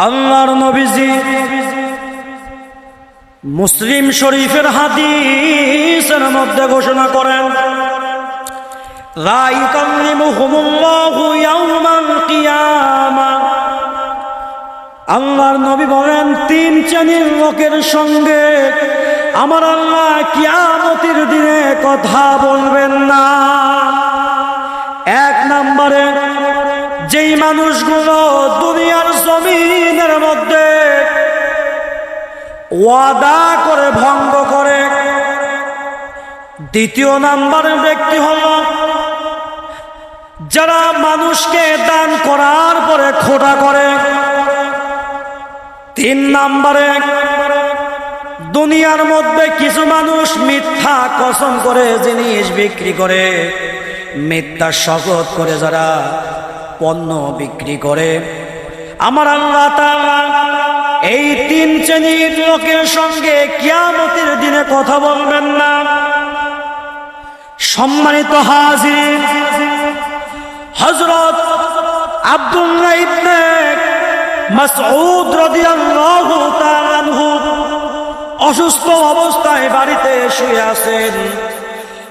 আল্লাহর নবীজি মুসলিম শরীফের হাদিসের মধ্যে ঘোষণা করেন, লা ইউকাল্লিমুহুমুল্লাহু ইয়াওমাল কিয়ামা। আল্লাহর নবী বলেন, তিন শ্রেণীর লোকের সঙ্গে আমার আল্লাহ কিয়ামতের দিনে কথা বলবেন না। এক নম্বরে, যেই মানুষগুলো দুনিয়ার জমিনের মধ্যে ওয়াদা করে ভঙ্গ করে। দ্বিতীয় নাম্বারের ব্যক্তি হল যারা মানুষকে দান করার পরে খোটা করে। তিন নাম্বারে, দুনিয়ার মধ্যে কিছু মানুষ মিথ্যা কসম করে জিনিস বিক্রি করে, মিথ্যা শপথ করে যারা পণ্য বিক্রি করে। আমার আল্লাহ তাআলা এই তিন শ্রেণীর লোকের সঙ্গে কিয়ামতের দিনে কথা বলবেন না। সম্মানিত হাজির, হযরত আব্দুল্লাহ ইবনে মাসউদ রাদিয়াল্লাহু তাআলা আনহু অসুস্থ অবস্থায় বাড়িতে শুয়ে আছেন।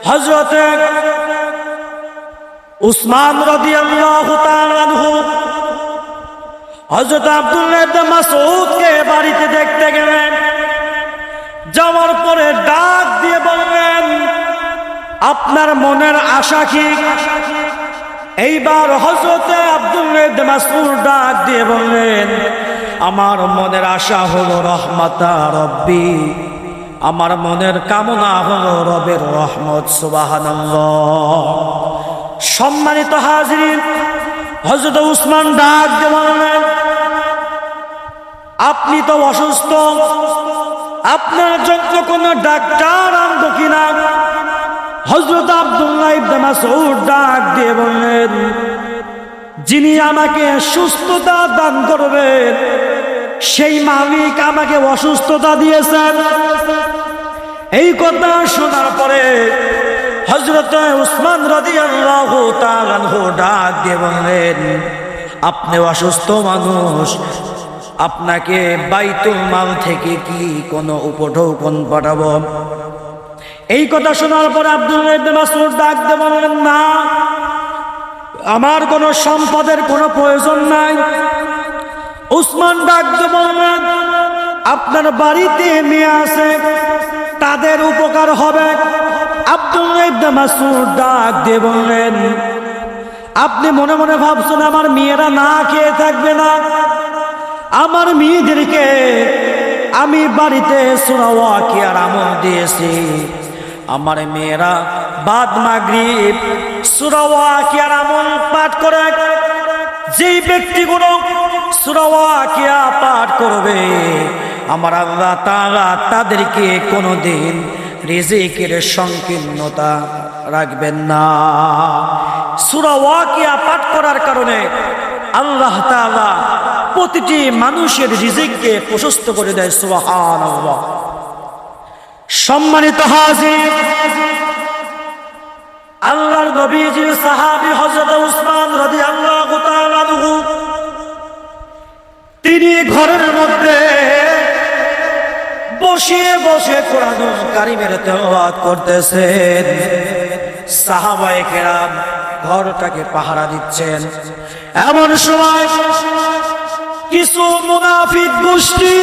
হযরত উসমান রাদিয়াল্লাহু তাআলা আনহু হযরত আব্দুল্লাহ ইবনে মাসউদকে বাড়িতে দেখতে গেলেন। যাওয়ার পরে ডাক দিয়ে বললেন, আপনার মনের আশা কি? এইবার হযরত আব্দুল্লাহ ইবনে মাসউদ ডাক দিয়ে বললেন, আমার মনের আশা হলো রহমাতা রব্বি, আমার মনের কামনা হলো রবের রহমত। সুবহানাল্লাহ। সম্মানিত হাজিরিন, হযরত উসমান ডাক দিয়ে বললেন, আপনি তো অসুস্থ, আপনার জন্য কোন ডাক্তার আনবো কিনা? হযরত আব্দুল্লাহ ইবনে মাসউদ ডাক দিয়ে বললেন, যিনি আমাকে সুস্থতা দান করবেন সেই মালিক আমাকে অসুস্থতা দিয়েছেন। এই কথা শোনার পরে হযরত উসমান রাদিয়াল্লাহু তাআলা আনহু ডাক দিয়ে বললেন, আপনি অসুস্থ মানুষ, আপনাকে বাইতুল মাল থেকে কি কোনো উপঢৌকন পাঠাবো? এই কথা শোনার পর আব্দুল্লাহ ইবনে মাসউদ ডাক দিয়ে বললেন, না, আমার কোনো সম্পদের কোনো প্রয়োজন নাই। উসমান ডাক দিয়ে বললেন, আপনার বাড়িতে মেয়ে আছে, তাদের উপকার হবে। আব্দুল্লাহ ইবনে মাসউদ ডাক দিয়ে বললেন, আপনি মনে মনে ভাবছেন আমার মেয়েরা না খেয়ে থাকবে না? আমার মেয়েদেরকে আমি বাড়িতে সূরা ওয়াকিয়ার আমল দিয়েছি। আমার মেয়েরা বাদ মাগরিব সূরা ওয়াকিয়ার আমল পাঠ করে। যেই ব্যক্তিগুলো সূরা ওয়াকিয়া পাঠ করবে, আমার আল্লাহ তাআলা তাদেরকে কোনোদিন রিজিকের সংকীর্ণতা রাখবেন না। সূরা ওয়াকিয়া পাঠ করার কারণে আল্লাহ তাআলা প্রতিটি মানুষের রিজিককে প্রশস্ত করে দেয়। সুবহানাল্লাহ। সম্মানিত হাজির, আল্লাহর নবীজির সাহাবী হযরত উসমান রাদিয়াল্লাহু তাআলা আনহু, তিনি ঘরের মধ্যে বসে বসে কোরআনুল কারীমের তেলাওয়াত করতেছেন। সাহাবায়ে কেরাম ঘরটাকে পাহারা দিচ্ছেন। এমন সময় কিছু মুনাফিক গোষ্ঠী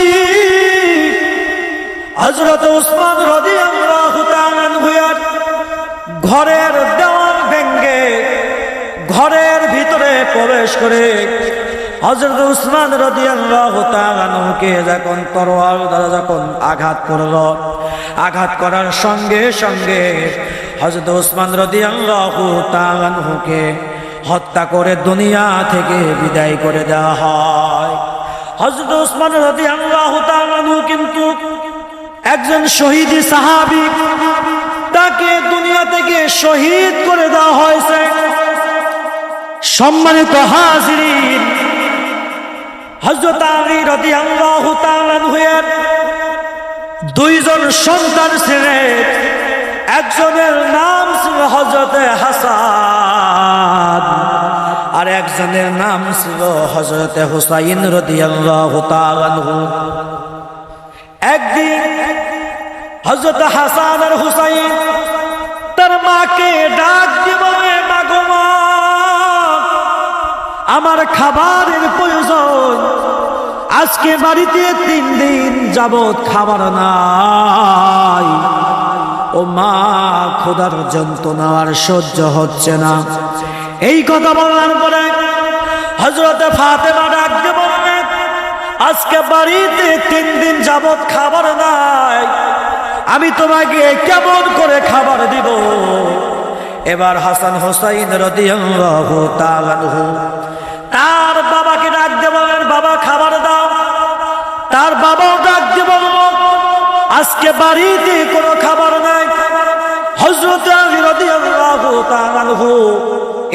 হযরত উসমান রাদিয়াল্লাহু তাআলা আনহু ঘরের দেওয়াল ভেঙে ঘরের ভিতরে প্রবেশ করে হযরত উসমান রাদিয়াল্লাহু তাআলা আনহুকে যখন তরোয়াল দ্বারা যখন আঘাত করলো, আঘাত করার সঙ্গে সঙ্গে হযরত উসমান রাদিয়াল্লাহু তাআলা আনহুকে হত্যা করে দুনিয়া থেকে বিদায় করে দেওয়া হয়। হযরত উসমান রাদিয়াল্লাহু তাআলা আনহু কিন্তু একজন শহীদ সাহাবী, তাকে দুনিয়া থেকে শহীদ করে দেওয়া হয়েছে। সম্মানিত হাজিরিন, হযরত আলী রাদিয়াল্লাহু তাআলা আনহুর দুইজন সন্তান ছিলেন। একজনের নাম ছিল হযরত হাসান, আর একজনের নাম ছিল হযরতে হুসাইন রাদিয়াল্লাহু তাআলা আনহু। একদিন হযরত হাসান আর হুসাইন তার মাকে ডাক দিয়ে বলে, মা গো মা, আমার খাবারের প্রয়োজন, আজকে বাড়িতে 3 দিন যাবত খাবার নাই। ও মা, ক্ষুধার যন্ত্রণা আর সহ্য হচ্ছে না। এই কথা বলার পরে হযরত ফাতেমা ডাক দিয়ে বললেন, আজকে বাড়িতে 3 দিন যাবত খাবার নাই, আমি তোমাকে কেমন করে খাবার দিব? এবার হাসান হুসাইন রাদিয়াল্লাহু তাআলা আনহু তার বাবাকে ডাক দিয়ে বলেন, বাবা খাবার দাও। তার বাবাও ডাক দিয়ে বলল, আজকে বাড়িতে কোনো খাবার নাই। হযরত আলী রাদিয়াল্লাহু তাআলা আনহু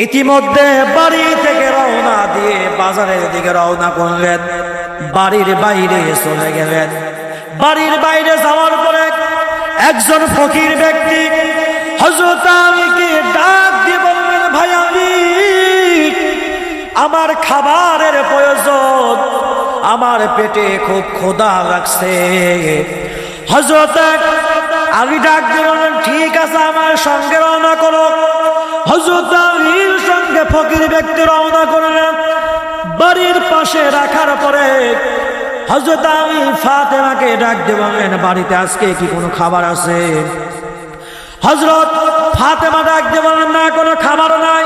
ইতিমধ্যে বাড়ি থেকে রওনা দিয়ে বাজারের দিকে রওনা করলেন, বাড়ির বাইরে চলে গেলেন। বাড়ির বাইরে যাওয়ার পরে একজন ফকির ব্যক্তি হযরত আলীকে ডাক দিয়ে বললেন, ভাই আলী, আমার খাবারের প্রয়োজন, আমার পেটে খুব ক্ষুধা লাগছে। হযরত আলী ডাক দিয়ে বললেন, ঠিক আছে, আমার সঙ্গে রওনা করো। হযরত আলীর সঙ্গে ফকির ব্যক্তি রওনা করলেন। বাড়ির পাশে রাখার পরে হযরত আলী ফাতেমাকে ডাক দিয়ে বললেন, বাড়িতে আজকে কি কোনো খাবার আছে? হযরত ফাতেমা ডাক দিয়ে বললেন, না, কোনো খাবার নাই।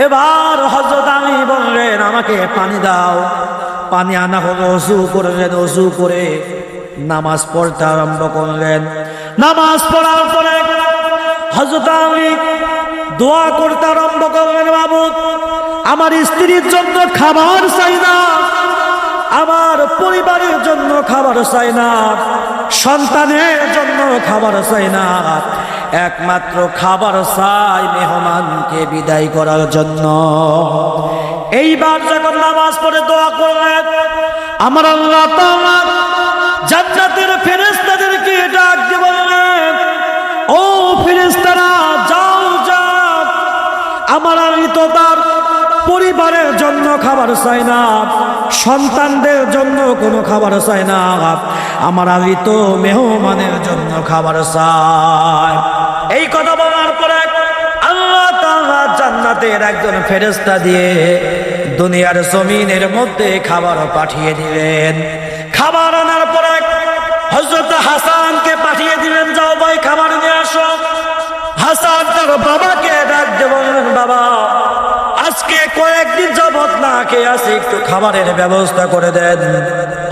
এবার হযরত আলী বললেন, আমাকে পানি দাও। পানি আনা হলো, ওযু করলেন, ওযু করে নামাজ পড়তে আরম্ভ করলেন। নামাজ পড়ার পরে হযরত আলী দোয়া করতে আরম্ভ করলেন, মাবুদ, আমার স্ত্রীর জন্য খাবার চাই না, আমার পরিবারের জন্য খাবার চাই না, সন্তানের জন্য খাবার চাই না, একমাত্র খাবার চাই মেহমানকে বিদায় করার জন্য। এইবার যখন নামাজ পড়ে দোয়া করলেন, আমার আল্লাহ তাআলা জান্নাতের ফেরেশতাদেরকে ডাক দিয়ে বললেন, ও ফেরেশতারা, যাও যাও, আমার আমি তো তার পরিবারের জন্য খাবার চাই না, সন্তানদের জন্য কোনো খাবার চাই না, আমার আমি তো মেহমানের জন্য খাবার চাই। এই কথা বলার পরে আল্লাহ তাআলা জান্নাতের একজন ফেরেশতা দিয়ে দুনিয়ার জমিনের মধ্যে খাবার পাঠিয়ে দিলেন। খাবার আনার পরে হযরত হাসানকে পাঠিয়ে দিলেন, যাও ভাই খাবার নিয়ে আসো। হাসান তার বাবাকে ডাক দিয়ে বললেন, বাবা, আজকে কয়েকদিন যাবত না খেয়ে আছি, একটু খাবারের ব্যবস্থা করে দেন।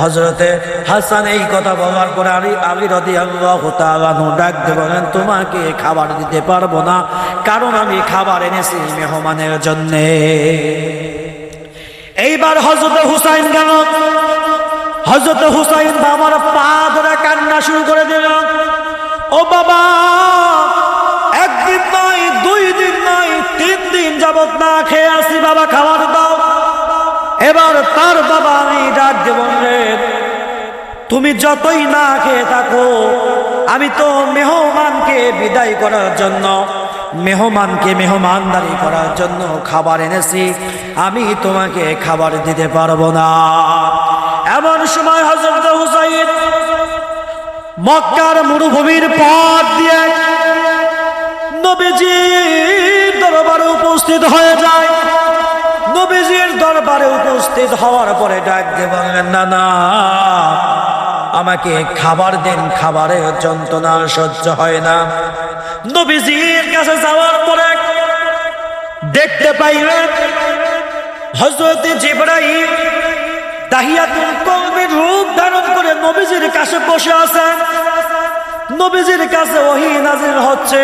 হযরতে হাসান এই কথা বলার পরে আলী রাদিয়াল্লাহু তাআলা আনহু ডাক দিয়ে বলেন, তোমাকে খাবার দিতে পারবো না, কারণ আমি খাবার এনেছি মেহমানের জন্য। এইবার হযরত হুসাইন গেল। হযরত হুসাইন বাবার পা ধরে কান্না শুরু করে দিল, ও বাবা, একদিন নয়, 2 দিন নয়, 3 দিন যাবত না খেয়ে আসি, বাবা খাবার দাও। এবার তার বাবা আমি ডাক দিয়ে বললেন, তুমি যতই না খেয়ে থাকো, আমি তো মেহমানকে বিদায় করার জন্য, মেহমানকে মেহমানদারি করার জন্য খাবার এনেছি, আমি তোমাকে খাবার দিতে পারবো না। এমন সময় হযরত হুসাইন মক্কার মরুভূমির পথ দিয়ে নবীজির দরবারে উপস্থিত হয়ে যায়। নবীজির দরবারে উপস্থিত হওয়ার পরে ডাক দিয়ে বললেন, না না, আমাকে খাবার দেন, খাবারের যন্ত্রণা সহ্য হয় না। নবীজির কাছে যাওয়ার পরে দেখতে পাইলেন হযরত জিবরাইল দাহিয়াতুল কওমের রূপ ধারণ করে নবীজির কাছে বসে আছেন। নবীজির কাছে ওহী নাযিল হচ্ছে।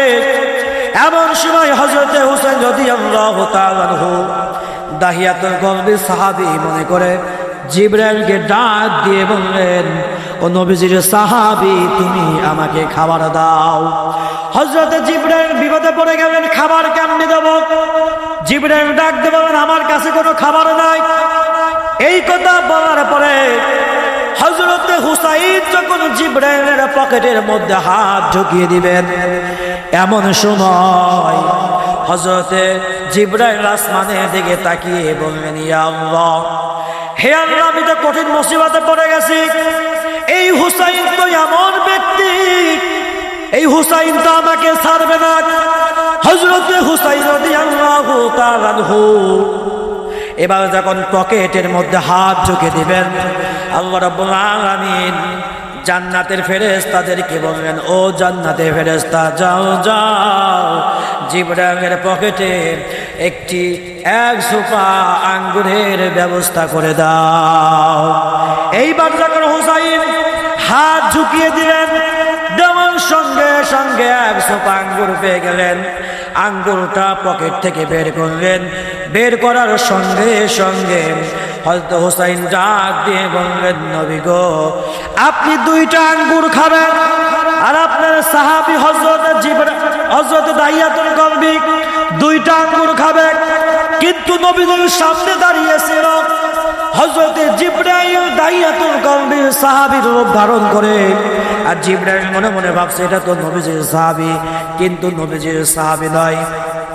এমন সময় হযরত হুসাইন রাদিয়াল্লাহু তাআলা আনহু দাহিয়াতুল কওমের সাহাবী মনে করে জিবরাইলকে ডাক দিয়ে বললেন, ও নবীজির সাহাবী, তুমি আমাকে খাবার দাও। হযরত জিবরাইল বিপদে পড়ে গেলেন, খাবার কেমনে দেব? জিবরাইল ডাক দিয়ে বলেন, আমার কাছে কোনো খাবার নাই। এই কথা বলার পরে হযরত হুসাইন যখন জিবরাইলের পকেটের মধ্যে হাত ঢুকিয়ে দিবেন, এমন সময় হযরতে জিবরাইল আসমানের দিকে তাকিয়ে বললেন, ইয়া আল্লাহ, হে আল্লাহ, আমি তো কঠিন মুসিবতে পড়ে গেছি। এই হুসাইন তো এমন ব্যক্তি, এই হুসাইন তো আমাকে ছাড়বে না। হযরতে হুসাইন রাদিয়াল্লাহু তাআলা আনহু এবার যখন পকেটের মধ্যে হাত ঢুকে দিবেন, আল্লাহ রাব্বুল আলামিন জান্নাতের ফেরেশতাদেরকে বলবেন, ও জান্নাতের ফেরেশতা, যাও যাও, জিবরাইলের পকেটে এক সোপা আঙ্গুরের ব্যবস্থা করে দাও। এইবার যখন হুসাইন হাত ঝুঁকিয়ে দিলেন, দেওয়ার সঙ্গে সঙ্গে এক সোপা আঙ্গুর পেয়ে গেলেন। আঙ্গুরটা পকেট থেকে বের করলেন। বের করার সঙ্গে সঙ্গে হযরত হুসাইন ডাক দিয়ে বললেন, নবী গো, আপনি 2টা আঙ্গুর খাবেন, আর আপনার সাহাবী হযরত দাহিয়াতুল কলবি 2টা আঙ্গুর খাবেন। কিন্তু নবীর সামনে দাঁড়িয়েছিল হযরত জিবরাইল দাহিয়াতুল কলবির সাহাবীর রূপ ধারণ করে। আর জিবরাইল মনে মনে ভাবছে, এটা তো নবীজির সাহাবী, কিন্তু নবীজির সাহাবী নয়।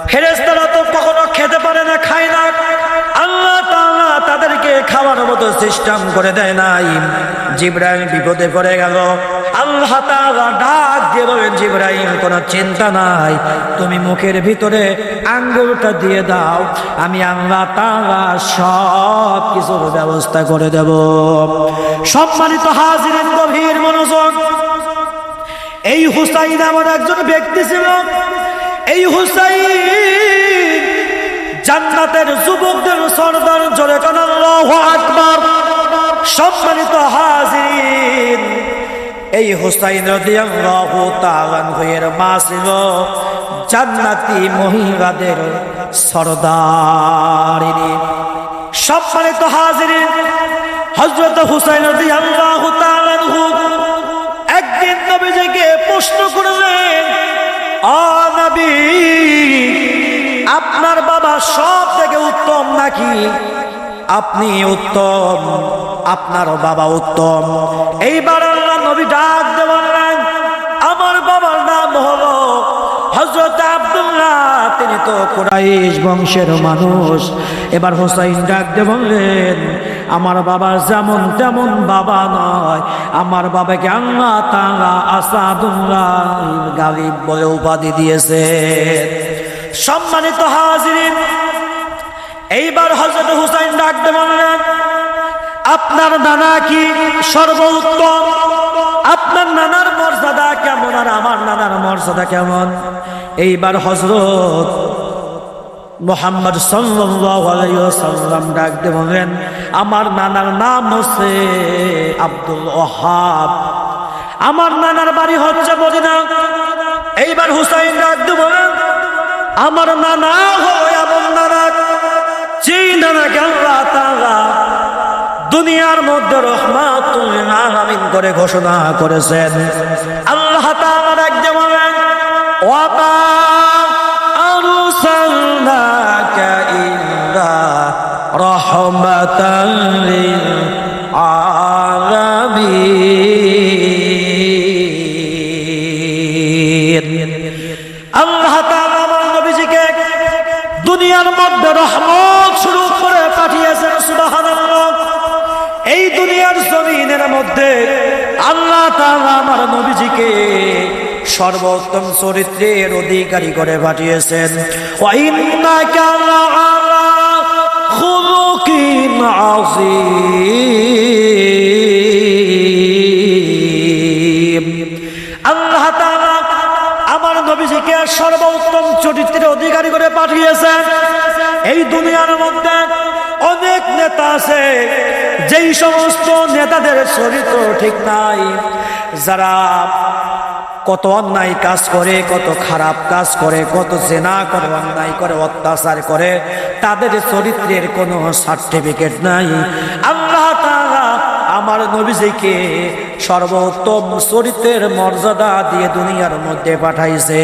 ফেরেশতারা তো কখনো খেতে পারে না, খায় না। আল্লাহ তাআলা তাদেরকে খাওয়ার মতো সিস্টেম করে দেয় নাই। জিবরাইল বিপদে পড়ে গেল। আল্লাহ তাআলা ডাক দিয়ে বলেন, জিবরাইল, কোনো চিন্তা নাই, তুমি মুখের ভিতরে আঙ্গুরটা দিয়ে দাও, আমি আল্লাহ তাআলা সব কিছুর ব্যবস্থা করে দেব। সম্মানিত হাজিরিন, গভীর মনোযোগ। এই হুসাইন আমার একজন ব্যক্তি ছিল। এই হুসাইন জান্নাতের যুবকদের সরদার, জোরে কান আল্লাহু আকবার। সম্মানিত হাজিরিন, এই হুসাইন রাদিয়াল্লাহু তাআলা এর মা ছিল জান্নাতি মহিলাদের সরদারিনী। সম্মানিত হাজিরিন, হযরত হুসাইন রাদিয়াল্লাহু তাআলা একদিন নবীজিকে প্রশ্ন করলেন, ও নবী, আপনার বাবা সব থেকে উত্তম নাকি আপনি উত্তম? আপনার বাবা উত্তম। এইবার আল্লাহ নবী ডাক দিয়ে বললেন, আমার বাবার নাম হলো হযরত আব্দুল্লাহ, তিনি তো কুরাইশ বংশের মানুষ। এবার হুসাইন ডাক দিয়ে বললেন, আমার বাবার যেমন তেমন বাবা নয়, আমার বাবাকে আল্লাহ তাআলা আসাদুল্লাহ গালিব বলে উপাধি দিয়েছে। সম্মানিত হাজিরিন, এইবার হযরত হুসাইন ডাক দিয়ে বললেন, আপনার নানা কি সর্বোত্তম? আপনার নানার মর্যাদা কেমন আর আমার নানার মর্যাদা কেমন? এইবার হযরত মুহাম্মদ সাল্লাল্লাহু আলাইহি ওয়াসাল্লাম ডাক দিয়ে বললেন, আমার নানার নাম হচ্ছে আব্দুল ওয়াহাব, আমার নানার বাড়ি হচ্ছে মদিনা। এইবার হুসাইন ডাক দিয়ে বলেন, আমার নানা হলো এমন নানা, যেই নানাকে আল্লাহ তাআলা দুনিয়ার মধ্যে রহমাতুল লিল আলামিন করে ঘোষণা করেছেন। আল্লাহ তাআলা ডাক দিয়ে বলেন, ওয়া মা আরসালনাকা ইল্লা রাহমাতাল লিল আলামিন। আল্লাহ তাআলা আমার নবীজিকে দুনিয়ার মধ্যে রহমত স্বরূপ করে পাঠিয়েছেন। সুবহানাল্লাহ। এই দুনিয়ার জমিনের মধ্যে আল্লাহ তাআলা আমার নবীজিকে সর্বোত্তম চরিত্রের অধিকারী করে পাঠিয়েছেন। ওয়া ইন্নাকা লাআলা খুলুকিন আযীম। আল্লাহ তাআলা আমার নবীজিকে সর্বোত্তম চরিত্রের অধিকারী করে পাঠিয়েছেন। এই দুনিয়ার মধ্যে অনেক নেতা আছে, যেই সমস্ত নেতাদের চরিত্র ঠিক নাই, যারা কত অন্যায় কাজ করে, কত খারাপ কাজ করে, কত জেনা করে, অন্যায় করে, অত্যাচার করে, তাদের চরিত্রের কোনো সার্টিফিকেট নাই। আল্লাহ তাআলা আমার নবীজিকে সর্বোত্তম চরিত্রের মর্যাদা দিয়ে দুনিয়ার মধ্যে পাঠাইছে।